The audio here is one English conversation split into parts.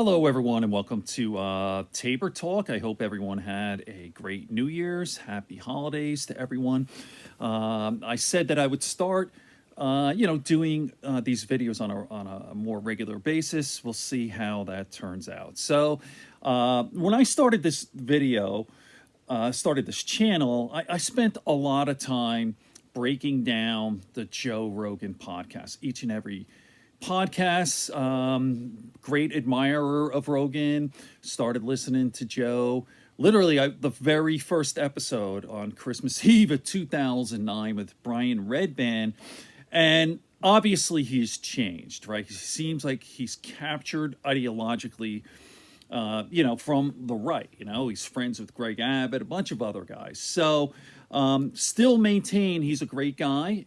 Hello, everyone, and welcome to Tabor Talk. I hope everyone had a great New Year's. Happy holidays to everyone. I said that I would start, doing these videos on a more regular basis. We'll see how that turns out. So, when I started this video, started this channel, I spent a lot of time breaking down the Joe Rogan podcast, each and every podcast. Great admirer of Rogan. Started listening to Joe. Literally, the very first episode on Christmas Eve of 2009 with Brian Redban. And obviously, he's changed, right? He seems like he's captured ideologically, from the right. He's friends with Greg Abbott, a bunch of other guys. So, still maintain he's a great guy.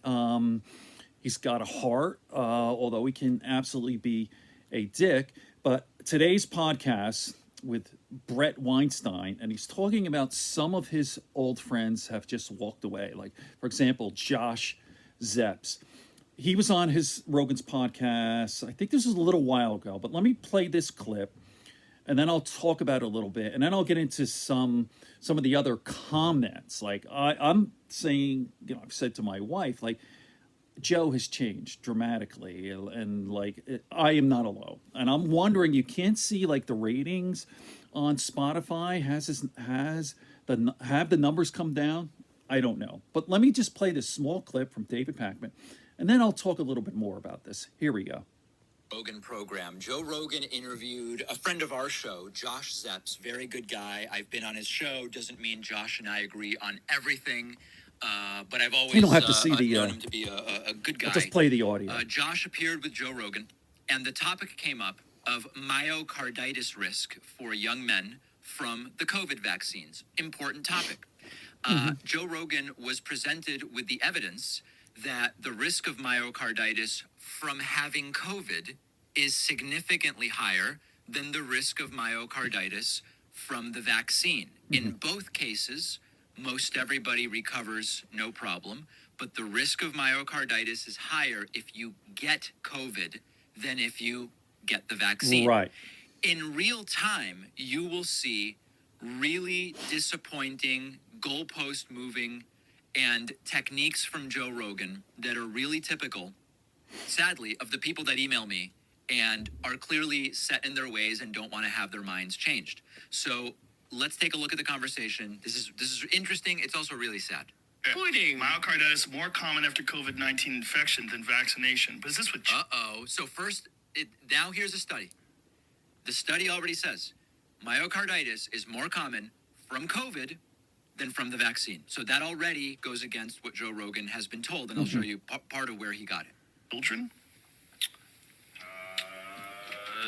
He's got a heart, although he can absolutely be a dick. But today's podcast with Bret Weinstein, and he's talking about some of his old friends have just walked away. Like, for example, Josh Zepps. He was on his Rogan's podcast. I think this was a little while ago, but let me play this clip, and then I'll talk about it a little bit, and then I'll get into some of the other comments. Like, I'm saying, I've said to my wife, like, Joe has changed dramatically, and I am not alone. And I'm wondering, you can't see like the ratings on Spotify. Have the numbers come down? I don't know. But let me just play this small clip from David Pakman, and then I'll talk a little bit more about this. Here we go. Rogan program. Joe Rogan interviewed a friend of our show, Josh Zepps, very good guy. I've been on his show. Doesn't mean Josh and I agree on everything. But I've always you don't have to see known him to be a good guy. I'll just play the audio. Josh appeared with Joe Rogan, and the topic came up of myocarditis risk for young men from the COVID vaccines. Important topic. Joe Rogan was presented with the evidence that the risk of myocarditis from having COVID is significantly higher than the risk of myocarditis from the vaccine. In both cases, most everybody recovers, no problem, but the risk of myocarditis is higher if you get COVID than if you get the vaccine. Right. In real time, you will see really disappointing, goalpost moving, and techniques from Joe Rogan that are really typical, sadly, of the people that email me and are clearly set in their ways and don't want to have their minds changed. So let's take a look at the conversation. This is interesting. It's also really sad. Pointing. Myocarditis more common after COVID-19 infection than vaccination. But is this what... So first, now here's a study. The study already says myocarditis is more common from COVID than from the vaccine. So that already goes against what Joe Rogan has been told, and I'll show you part of where he got it. Children?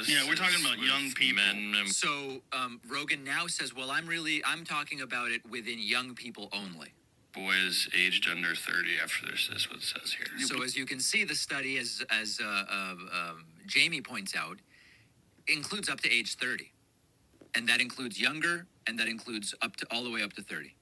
Yeah, we're talking about young people. So Rogan now says, well, I'm talking about it within young people only. Boys aged under 30 after this is what it says here. So as you can see, the study, as Jamie points out, includes up to age 30. And that includes younger, and that includes all the way up to 30.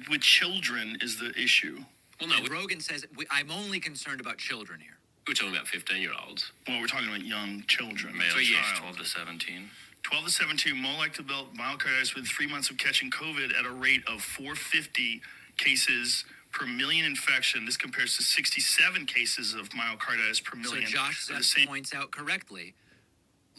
With children is the issue. Well, no, Rogan says, I'm only concerned about children here. We're talking about 15-year-olds. Well, we're talking about young children. Male so yes, child. 12 to 17. 12 to 17, more likely to develop myocarditis within 3 months of catching COVID at a rate of 450 cases per million infection. This compares to 67 cases of myocarditis per million. So Josh points out correctly,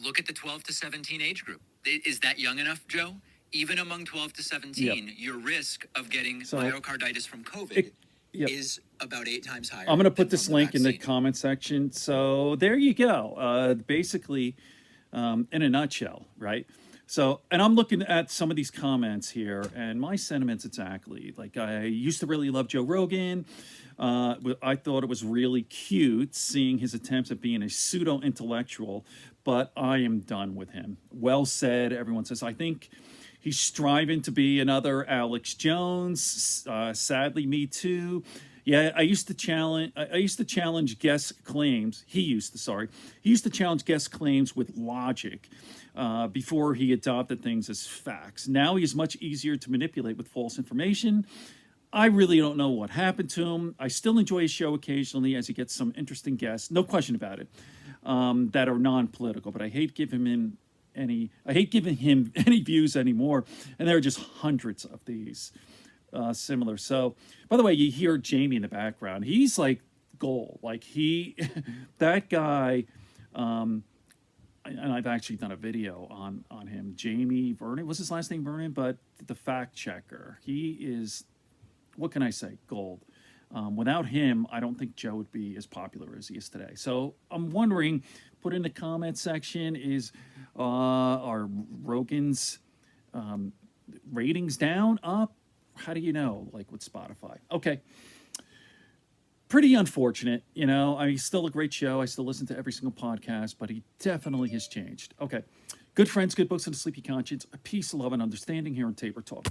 look at the 12 to 17 age group. Is that young enough, Joe? Even among 12 to 17, your risk of getting myocarditis from COVID is about 8 times higher. I'm going to put this link in the comment section. So there you go. Basically, in a nutshell, right? So, and I'm looking at some of these comments here, and my sentiments exactly. Like, I used to really love Joe Rogan. I thought it was really cute seeing his attempts at being a pseudo-intellectual, but I am done with him. Well said, everyone says. I think he's striving to be another Alex Jones. Sadly, me too. Yeah, I used to challenge guest claims. He used to challenge guest claims with logic before he adopted things as facts. Now he's much easier to manipulate with false information. I really don't know what happened to him. I still enjoy his show occasionally as he gets some interesting guests, no question about it, that are non-political. But I hate giving him I hate giving him any views anymore. And there are just hundreds of these similar. So, by the way, you hear Jamie in the background. He's like gold. Like that guy. And I've actually done a video on him. Jamie Vernon, was his last name Vernon? But the fact checker. He is, what can I say, gold. Without him, I don't think Joe would be as popular as he is today. So I'm wondering, put in the comment section, are Rogan's ratings down, up? How do you know, like with Spotify? Okay. Pretty unfortunate, you know. I mean, still a great show. I still listen to every single podcast, but he definitely has changed. Okay. Good friends, good books, and a sleepy conscience. Peace, love, and understanding here on Tabor Talk.